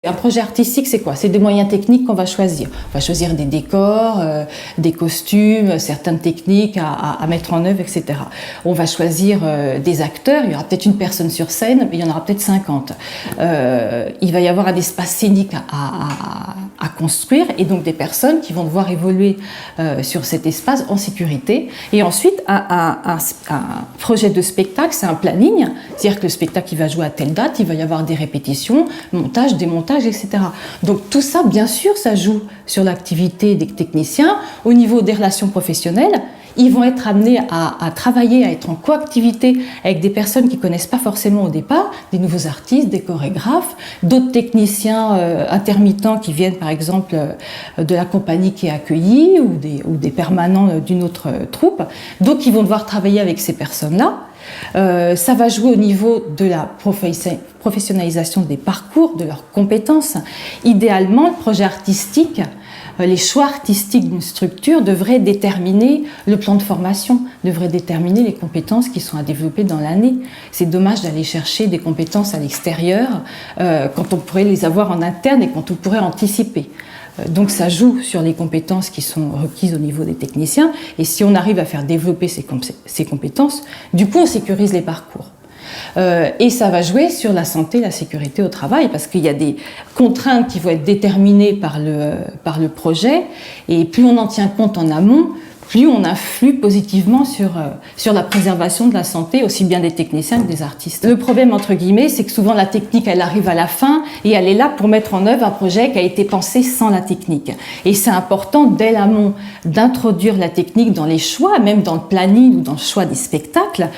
Un projet artistique, c'est quoi? C'est des moyens techniques qu'on va choisir. On va choisir des décors, des costumes, certaines techniques à mettre en œuvre, etc. On va choisir des acteurs. Il y aura peut-être une personne sur scène, mais il y en aura peut-être 50. Il va y avoir un espace scénique à construire et donc des personnes qui vont devoir évoluer sur cet espace en sécurité. Et ensuite, un projet de spectacle, c'est un planning. C'est-à-dire que le spectacle, il va jouer à telle date, il va y avoir des répétitions, montage, démontage, etc. Donc tout ça, bien sûr, ça joue sur l'activité des techniciens. Au niveau des relations professionnelles, ils vont être amenés à travailler, à être en coactivité avec des personnes qu'ils ne connaissent pas forcément au départ, des nouveaux artistes, des chorégraphes, d'autres techniciens intermittents qui viennent par exemple de la compagnie qui est accueillie ou des permanents d'une autre troupe. Donc ils vont devoir travailler avec ces personnes-là. Ça va jouer au niveau de la professionnalisation des parcours, de leurs compétences. Idéalement, le projet artistique, les choix artistiques d'une structure devraient déterminer le plan de formation, devraient déterminer les compétences qui sont à développer dans l'année. C'est dommage d'aller chercher des compétences à l'extérieur quand on pourrait les avoir en interne et quand on pourrait anticiper. Donc ça joue sur les compétences qui sont requises au niveau des techniciens et si on arrive à faire développer ces compétences, du coup on sécurise les parcours. Et ça va jouer sur la santé et la sécurité au travail parce qu'il y a des contraintes qui vont être déterminées par le projet et plus on en tient compte en amont, plus on influe positivement sur la préservation de la santé, aussi bien des techniciens que des artistes. Le problème, entre guillemets, c'est que souvent la technique, elle arrive à la fin et elle est là pour mettre en œuvre un projet qui a été pensé sans la technique. Et c'est important, dès l'amont, d'introduire la technique dans les choix, même dans le planning ou dans le choix des spectacles,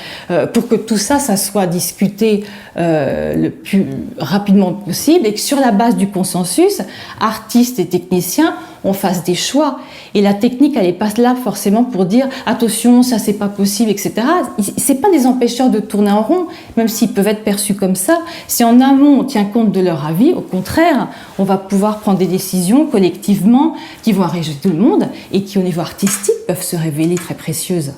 pour que tout ça, ça soit discuté le plus rapidement possible et que sur la base du consensus, artistes et techniciens, on fasse des choix. Et la technique, elle n'est pas là forcément pour dire « attention, ça c'est pas possible, etc. » C'est pas des empêcheurs de tourner en rond, même s'ils peuvent être perçus comme ça. Si en amont, on tient compte de leur avis, au contraire, on va pouvoir prendre des décisions collectivement qui vont enrichir tout le monde et qui, au niveau artistique, peuvent se révéler très précieuses.